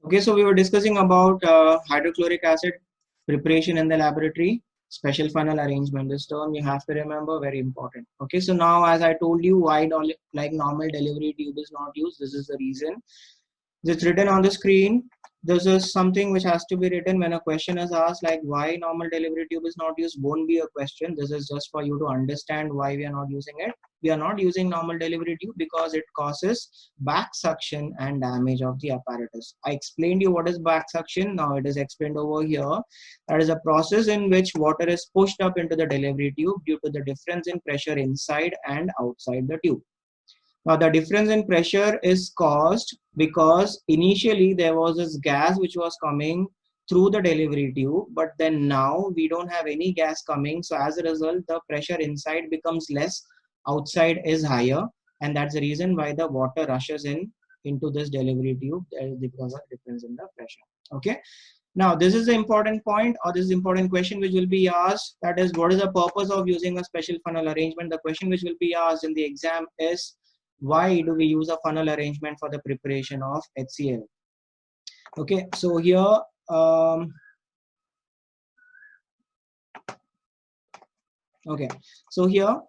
Okay, so we were discussing about hydrochloric acid preparation in the laboratory, special funnel arrangement. This term you have to remember, very important. Okay, so now as I told you why like normal delivery tube is not used, this is the reason. It's written on the screen. This is something which has to be written when a question is asked, like why normal delivery tube is not used won't be a question. This is just for you to understand why we are not using it. We are not using normal delivery tube because it causes back suction and damage of the apparatus. I explained you what is back suction. Now it is explained over here. That is a process in which water is pushed up into the delivery tube due to the difference in pressure inside and outside the tube. Now the difference in pressure is caused because initially there was this gas which was coming through the delivery tube, but then now we don't have any gas coming. So as a result, the pressure inside becomes less, outside is higher, and that's the reason why the water rushes in into this delivery tube because of difference in the pressure. Okay. Now this is the important point, or this is important question which will be asked. That is, what is the purpose of using a special funnel arrangement? The question which will be asked in the exam is, why do we use a funnel arrangement for the preparation of HCl? Okay, so here okay, so here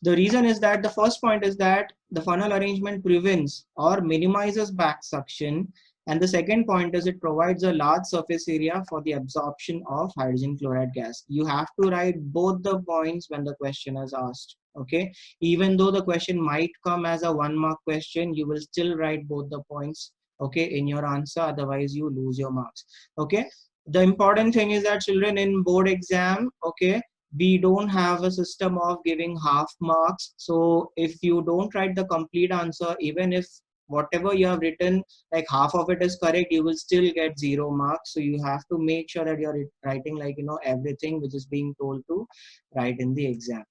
the reason is that the first point is that the funnel arrangement prevents or minimizes back suction, and the second point is it provides a large surface area for the absorption of hydrogen chloride gas. You have to write both the points when the question is asked. Okay, even though the question might come as a 1-mark question, you will still write both the points, okay, in your answer, otherwise you lose your marks. Okay, the important thing is that children, in board exam, okay, we don't have a system of giving half marks. So if you don't write the complete answer, even if whatever you have written, like half of it is correct, you will still get 0 marks. So you have to make sure that you're writing, like, everything which is being told to write in the exam.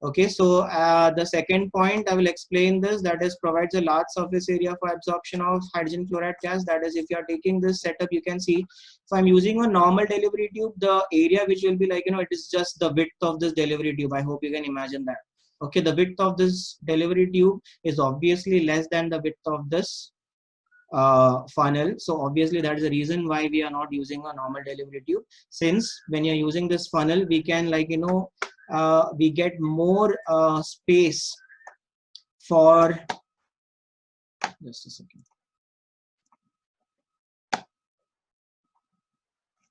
Okay, so the second point I will explain this, that is provides a large surface area for absorption of hydrogen chloride gas. That is, if you are taking this setup, you can see if I'm using a normal delivery tube, the area which will be, like, it is just the width of this delivery tube. I hope you can imagine that. Okay, the width of this delivery tube is obviously less than the width of this funnel. So obviously that is the reason why we are not using a normal delivery tube. Since when you're using this funnel, we can, like, we get more space for, just a second.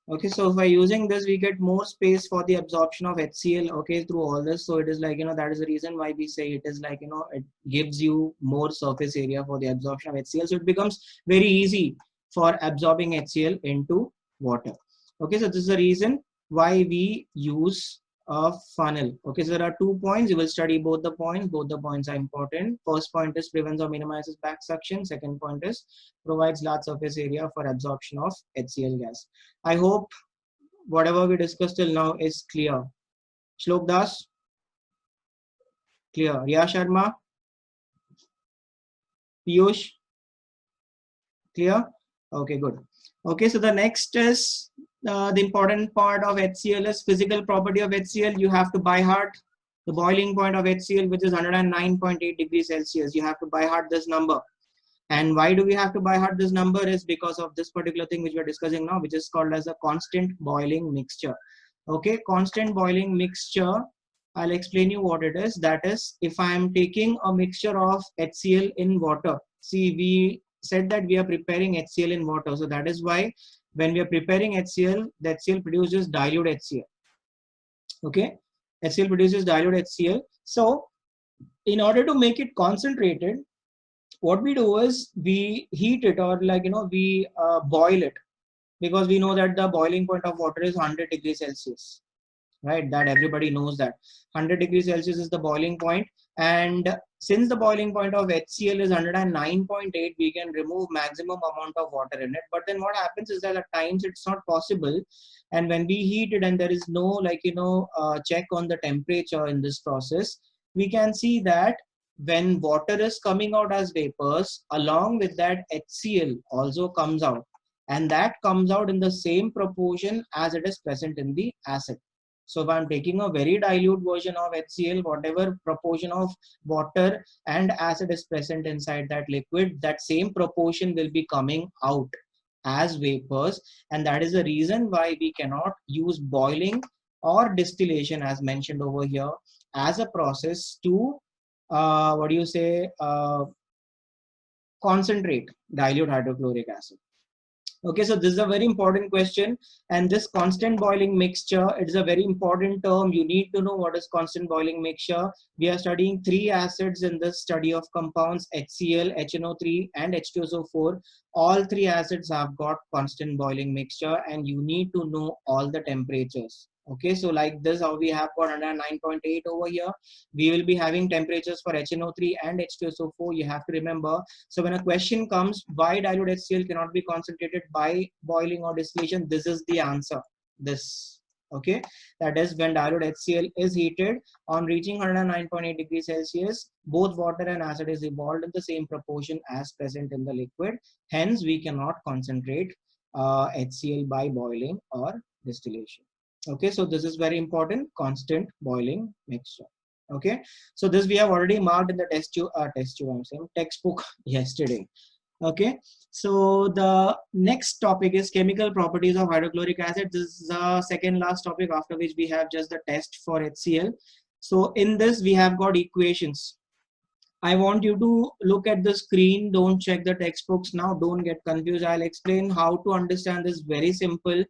Okay, so by using this, we get more space for the absorption of HCl, okay, through all this. So it is, like, that is the reason why we say it is, like, it gives you more surface area for the absorption of HCl. So it becomes very easy for absorbing HCl into water. Okay, so this is the reason why we use a funnel. Okay, so there are 2 points. You will study both the points. Both the points are important. First point is prevents or minimizes back suction. Second point is provides large surface area for absorption of HCl gas. I hope whatever we discussed till now is clear. Shlok Das, clear. Riya Sharma, Piyush, clear. Okay, good. Okay, so the next is the important part of HCl is physical property of HCl. You have to by heart the boiling point of HCl, which is 109.8 degrees Celsius. You have to by heart this number. And why do we have to by heart this number is because of this particular thing which we are discussing now, which is called as a constant boiling mixture. Okay, constant boiling mixture, I'll explain you what it is. That is, if I am taking a mixture of HCl in water, see, we said that we are preparing HCl in water. So that is why when we are preparing HCl, the HCl produces dilute HCl. Okay, HCl produces dilute HCl. So in order to make it concentrated, what we do is we heat it, or, like, we boil it, because we know that the boiling point of water is 100 degrees Celsius, right? That everybody knows that 100 degrees Celsius is the boiling point. And since the boiling point of HCl is 109.8, we can remove maximum amount of water in it. But then what happens is that at times it's not possible. And when we heat it and there is no, like, check on the temperature in this process, we can see that when water is coming out as vapors, along with that HCl also comes out. And that comes out in the same proportion as it is present in the acid. So if I'm taking a very dilute version of HCl, whatever proportion of water and acid is present inside that liquid, that same proportion will be coming out. as vapors, and that is the reason why we cannot use boiling or distillation as mentioned over here as a process to what do you say, concentrate dilute hydrochloric acid. Okay, so this is a very important question, and this constant boiling mixture, it is a very important term. You need to know what is constant boiling mixture. We are studying three acids in this study of compounds: HCl, HNO3 and H2SO4. All three acids have got constant boiling mixture, and you need to know all the temperatures. Okay, so like this, how we have got under 9.8 over here, we will be having temperatures for HNO3 and H2SO4. You have to remember. So when a question comes, why dilute HCl cannot be concentrated by boiling or distillation, this is the answer. This, okay, that is when dilute HCl is heated on reaching 109.8 degrees Celsius, both water and acid is evolved in the same proportion as present in the liquid. Hence, we cannot concentrate HCl by boiling or distillation. Okay, so this is very important, constant boiling mixture. Okay, so this we have already marked in the textbook yesterday. Okay, so the next topic is chemical properties of hydrochloric acid. This is the second last topic, after which we have just the test for HCl. So in this we have got equations. I want you to look at the screen, don't check the textbooks now, don't get confused. I'll explain how to understand this, very simple.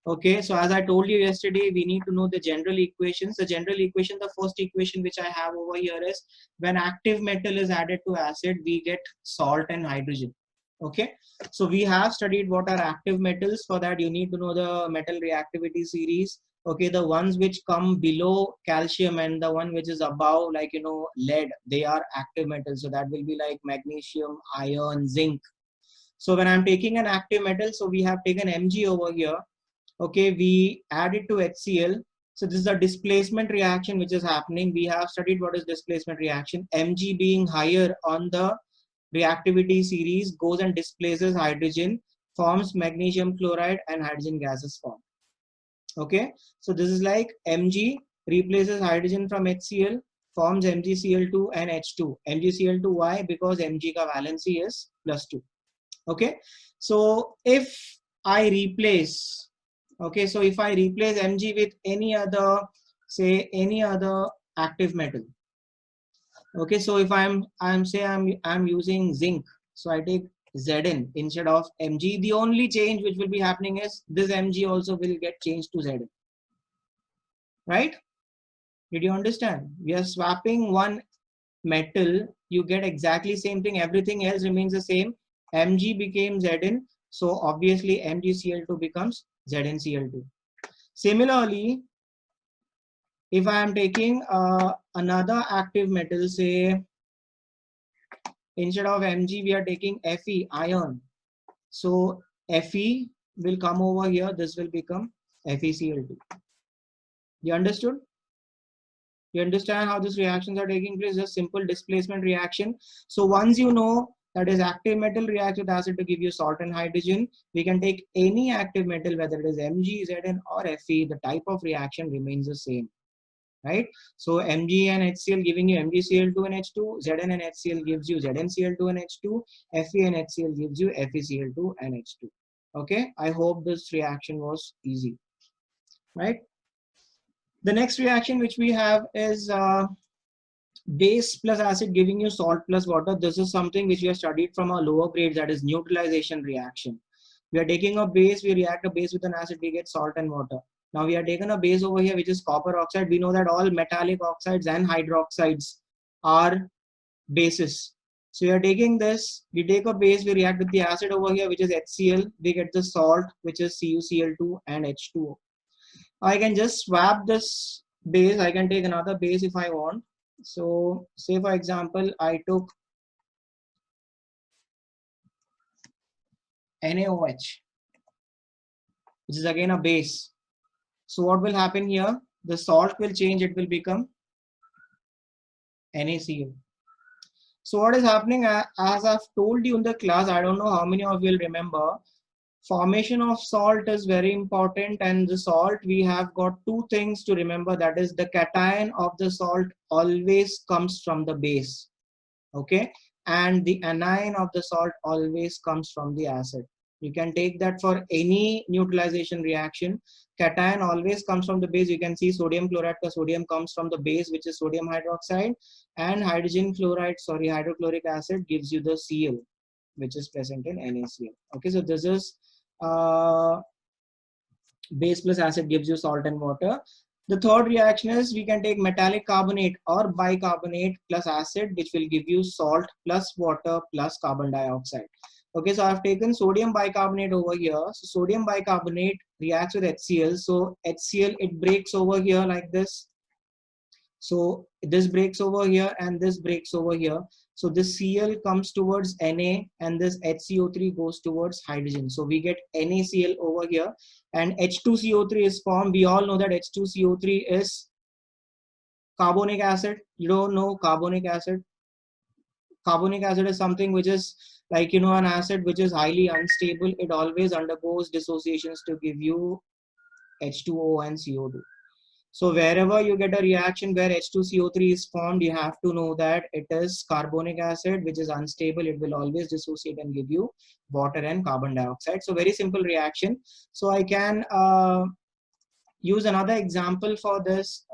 Okay, so as I told you yesterday, we need to know the general equations. The general equation, the first equation which I have over here is when active metal is added to acid, we get salt and hydrogen. Okay, so we have studied what are active metals. For that, you need to know the metal reactivity series. Okay, the ones which come below calcium and the one which is above, like, you know, lead, they are active metals. So that will be like magnesium, iron, zinc. So when I'm taking an active metal, so we have taken Mg over here. Okay, we add it to HCl. So this is a displacement reaction which is happening. We have studied what is displacement reaction. Mg being higher on the reactivity series goes and displaces hydrogen, forms magnesium chloride, and hydrogen gas is formed. Okay, so this is like Mg replaces hydrogen from HCl, forms MgCl2 and H2. MgCl2, why? Because Mg ka valency is +2. Okay, so if I replace, okay, so if I replace Mg with any other, say any other active metal. Okay, so if I'm using zinc, so I take Zn instead of Mg. The only change which will be happening is this Mg also will get changed to Zn. Right? Did you understand? We are swapping one metal, you get exactly same thing, everything else remains the same. Mg became Zn, so obviously MgCl2 becomes ZnCl2. Similarly, if I am taking another active metal, say instead of Mg we are taking Fe, iron, so Fe will come over here, this will become FeCl2. You understood? You understand how these reactions are taking place? Just simple displacement reaction. So once you know that is active metal reacts with acid to give you salt and hydrogen, we can take any active metal, whether it is Mg, Zn or Fe, the type of reaction remains the same. Right? So Mg and HCl giving you MgCl2 and H2, Zn and HCl gives you ZnCl2 and H2, Fe and HCl gives you FeCl2 and H2. Okay, I hope this reaction was easy. Right? The next reaction which we have is base plus acid giving you salt plus water. This is something which we have studied from our lower grades, that is neutralization reaction. We are taking a base, we react a base with an acid, we get salt and water. Now we are taking a base over here which is copper oxide. We know that all metallic oxides and hydroxides are bases. So we are taking this, we take a base, we react with the acid over here which is HCl, we get the salt which is CuCl2 and H2O. I can just swap this base, I can take another base if I want. So say for example, I took NaOH, which is again a base. So what will happen here? The salt will change, it will become NaCl. So what is happening, as I've told you in the class, I don't know how many of you will remember, formation of salt is very important, and the salt, we have got two things to remember, that is the cation of the salt always comes from the base, okay, and the anion of the salt always comes from the acid. You can take that for any neutralization reaction. Cation always comes from the base. You can see sodium chloride plus sodium comes from the base, which is sodium hydroxide, and hydrochloric acid gives you the Cl, which is present in NaCl. Okay, so this is base plus acid gives you salt and water. The third reaction is we can take metallic carbonate or bicarbonate plus acid, which will give you salt plus water plus carbon dioxide. Okay, so I've taken sodium bicarbonate over here. So sodium bicarbonate reacts with HCl. So HCl, it breaks over here like this. So this breaks over here and this breaks over here. So this Cl comes towards Na and this HCO3 goes towards hydrogen. So we get NaCl over here and H2CO3 is formed. We all know that H2CO3 is carbonic acid. You don't know carbonic acid? Carbonic acid is something which is like, you know, an acid which is highly unstable. It always undergoes dissociations to give you H2O and CO2. So wherever you get a reaction where H2CO3 is formed, you have to know that it is carbonic acid, which is unstable. It will always dissociate and give you water and carbon dioxide. So very simple reaction. So I can use another example for this.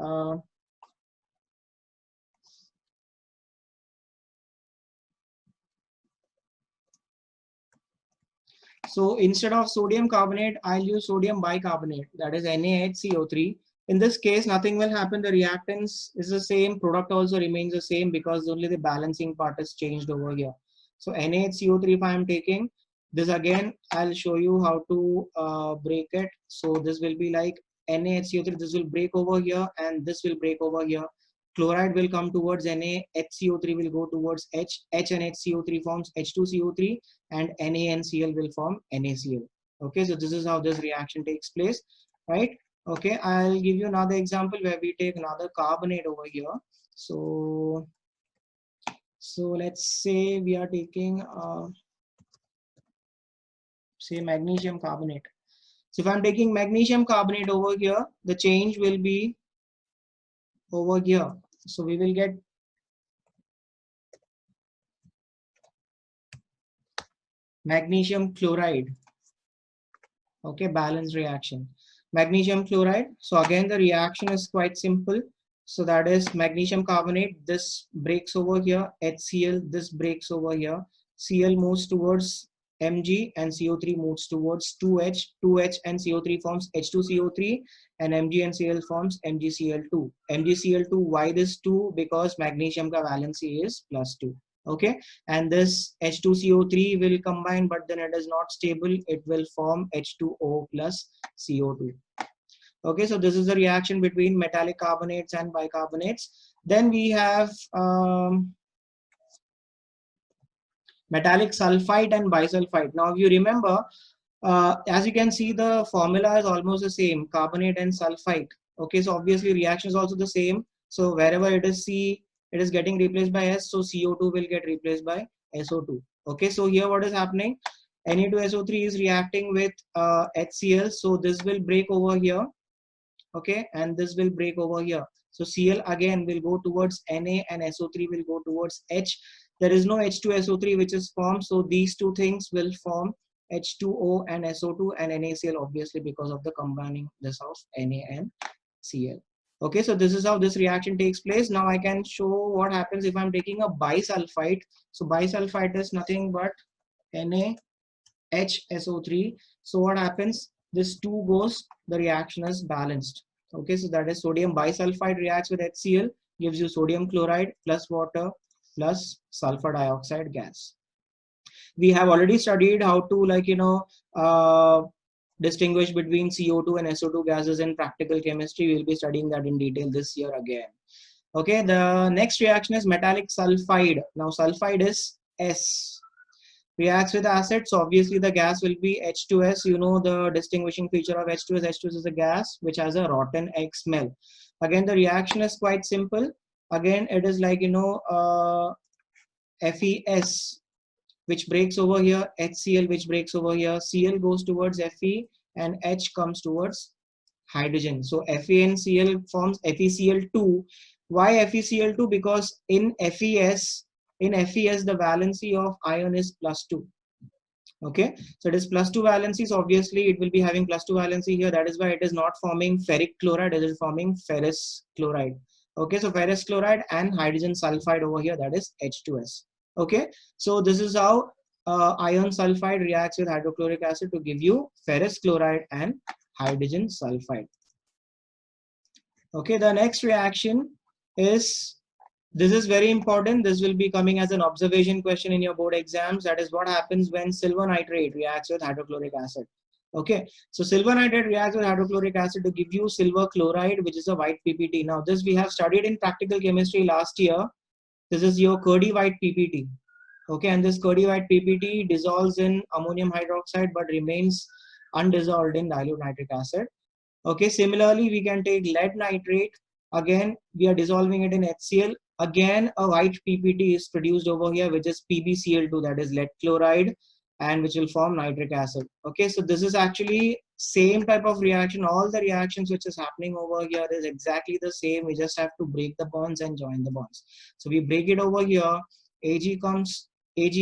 So instead of sodium carbonate, I'll use sodium bicarbonate, that is NaHCO3. In this case, nothing will happen. The reactance is the same. Product also remains the same because only the balancing part is changed over here. So NaHCO3, if I am taking this again, I'll show you how to break it. So this will be like NaHCO3. This will break over here and this will break over here. Chloride will come towards Na, HCO3 will go towards H, H and HCO3 forms H2CO3, and Na and Cl will form NaCl. Okay, so this is how this reaction takes place, right? Okay, I'll give you another example where we take another carbonate over here. So let's say we are taking say magnesium carbonate. So if I'm taking magnesium carbonate over here, the change will be over here. So we will get magnesium chloride. Okay, balanced reaction. Magnesium chloride. So again, the reaction is quite simple. So that is magnesium carbonate. This breaks over here. HCl. This breaks over here. Cl moves towards Mg and CO3 moves towards 2H. 2H and CO3 forms H2CO3 and Mg and Cl forms MgCl2. MgCl2. Why this 2? Because magnesium ka valency is +2. Okay, and this H2CO3 will combine, but then it is not stable. It will form H2O plus CO2. Okay, so this is the reaction between metallic carbonates and bicarbonates. Then we have metallic sulfite and bisulfite. Now, if you remember, as you can see, the formula is almost the same, carbonate and sulfite. Okay, so obviously reaction is also the same. So wherever it is C, it is getting replaced by S, so CO2 will get replaced by SO2. Okay, so here what is happening? Na2SO3 is reacting with HCl, so this will break over here. Okay, and this will break over here. So Cl again will go towards Na and SO3 will go towards H. There is no H2SO3 which is formed, so these two things will form H2O and SO2 and NaCl, obviously because of the combining this of Na and Cl. Okay, so this is how this reaction takes place. Now I can show what happens if I'm taking a bisulfite. So bisulfite is nothing but NaHSO3. So what happens? This 2 goes, the reaction is balanced. Okay, so that is sodium bisulfite reacts with HCl, gives you sodium chloride plus water plus sulfur dioxide gas. We have already studied how to, like, you know, distinguish between CO2 and SO2 gases in practical chemistry. We'll be studying that in detail this year again. Okay, the next reaction is metallic sulfide. Now sulfide is S. Reacts with acid, so obviously the gas will be H2S. You know the distinguishing feature of H2S. H2S is a gas which has a rotten egg smell. Again, the reaction is quite simple. Again, it is like, you know, FeS, which breaks over here, HCl, which breaks over here, Cl goes towards Fe, and H comes towards hydrogen. So Fe and Cl forms FeCl2. Why FeCl2? Because in FeS, the valency of ion is +2. Okay, so it is +2 valency. So obviously it will be having +2 valency here. That is why it is not forming ferric chloride. It is forming ferrous chloride. Okay, so ferrous chloride and hydrogen sulfide over here. That is H2S. Okay, so this is how iron sulfide reacts with hydrochloric acid to give you ferrous chloride and hydrogen sulfide. Okay, the next reaction is, this is very important. This will be coming as an observation question in your board exams. That is what happens when silver nitrate reacts with hydrochloric acid. Okay, so silver nitrate reacts with hydrochloric acid to give you silver chloride, which is a white PPT. Now this we have studied in practical chemistry last year. This is your Kurdi white PPT. Okay, and this Kurdi white PPT dissolves in ammonium hydroxide but remains undissolved in dilute nitric acid. Okay, similarly, we can take lead nitrate. Again, we are dissolving it in HCl. Again, a white PPT is produced over here, which is PbCl2, that is lead chloride, and which will form nitric acid. Okay, so this is actually same type of reaction. All the reactions which is happening over here is exactly the same. We just have to break the bonds and join the bonds. So we break it over here. Ag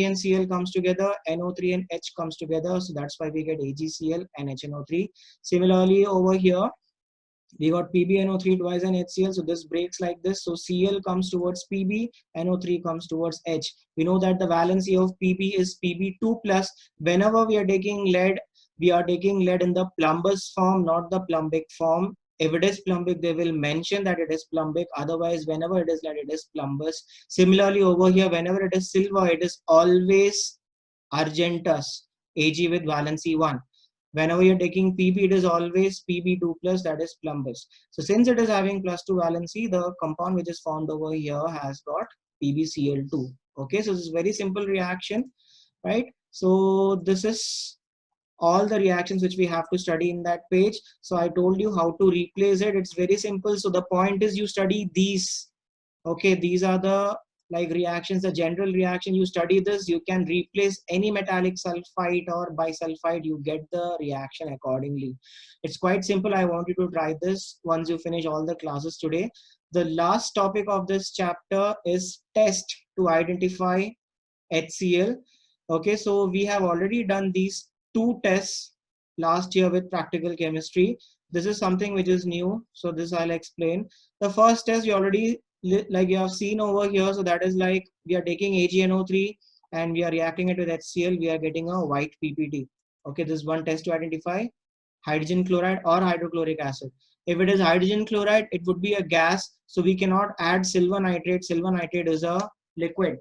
and Cl comes together, NO3 and H comes together, so that's why we get AgCl and HNO3. Similarly over here we got PbNO3 twice and HCl, so this breaks like this. So Cl comes towards Pb, NO3 comes towards H. We know that the valency of Pb is Pb2 plus. Whenever we are taking lead, we are taking lead in the Plumbus form, not the plumbic form. If it is plumbic, they will mention that it is plumbic. Otherwise, whenever it is lead, it is plumbus. Similarly, over here, whenever it is silver, it is always argentus, Ag with valency 1. Whenever you're taking Pb, it is always Pb2 plus, that is plumbus. So since it is having +2 valency, the compound which is formed over here has got PbCl2. Okay, so this is very simple reaction, right? So this is all the reactions which we have to study in that page. So I told you how to replace it. It's very simple. So the point is you study these. Okay, these are the like reactions, the general reaction. You study this, you can replace any metallic sulfide or bisulfide, you get the reaction accordingly. It's quite simple. I want you to try this once you finish all the classes today. The last topic of this chapter is test to identify HCl. Okay, so we have already done these two tests last year with practical chemistry. This is something which is new, so this I'll explain. The first test you already like you have seen over here, so that is like we are taking AgNO3 and we are reacting it with HCl, we are getting a white PPT. Okay, this is one test to identify hydrogen chloride or hydrochloric acid. If it is hydrogen chloride, it would be a gas, so we cannot add silver nitrate. Silver nitrate is a liquid,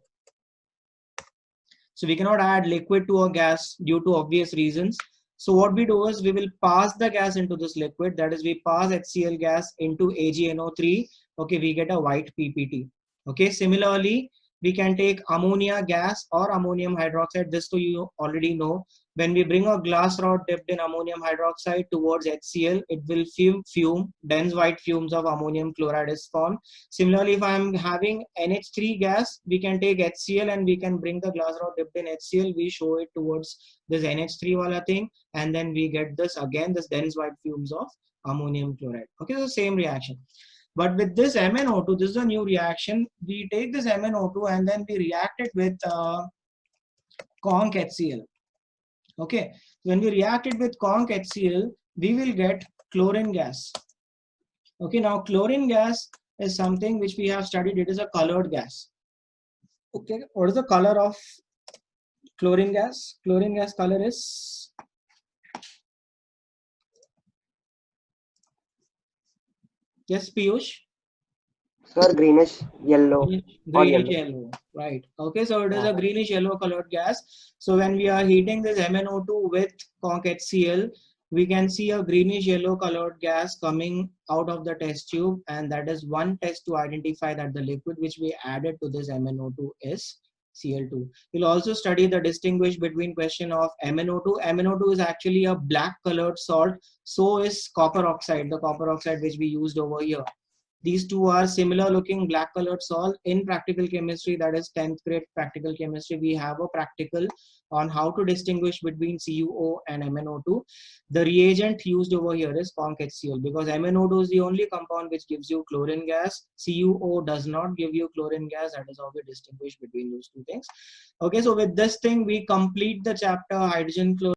so we cannot add liquid to a gas due to obvious reasons. So what we do is we will pass the gas into this liquid, that is we pass HCl gas into AgNO3. Okay, we get a white PPT. Okay, similarly, we can take ammonia gas or ammonium hydroxide. This too you already know. When we bring a glass rod dipped in ammonium hydroxide towards HCl, it will fume, dense white fumes of ammonium chloride is formed. Similarly, if I am having NH3 gas, we can take HCl and we can bring the glass rod dipped in HCl, we show it towards this NH3 wala thing, and then we get this again, this dense white fumes of ammonium chloride. Okay, so same reaction. But with this MnO2, this is a new reaction. We take this MnO2 and then we react it with conc HCl. Okay, when we react it with conc HCl, we will get chlorine gas. Okay, now chlorine gas is something which we have studied. It is a colored gas. Okay, what is the color of chlorine gas? Chlorine gas color is yes, Piyush. Sir, greenish yellow. Greenish yellow, right? Okay, so it is a greenish yellow colored gas. So when we are heating this MnO2 with conc HCl, we can see a greenish yellow colored gas coming out of the test tube, and that is one test to identify that the liquid which we added to this MnO2 is Cl2. We'll also study the distinguish between question of MnO2. MnO2 is actually a black colored salt. So is copper oxide, the copper oxide which we used over here. These two are similar looking black colored salt. In practical chemistry, that is 10th grade practical chemistry, we have a practical on how to distinguish between CuO and MnO2. The reagent used over here is ConHCl, because MnO2 is the only compound which gives you chlorine gas. CuO does not give you chlorine gas. That is how we distinguish between those two things. Okay, so with this thing, we complete the chapter hydrogen chloride.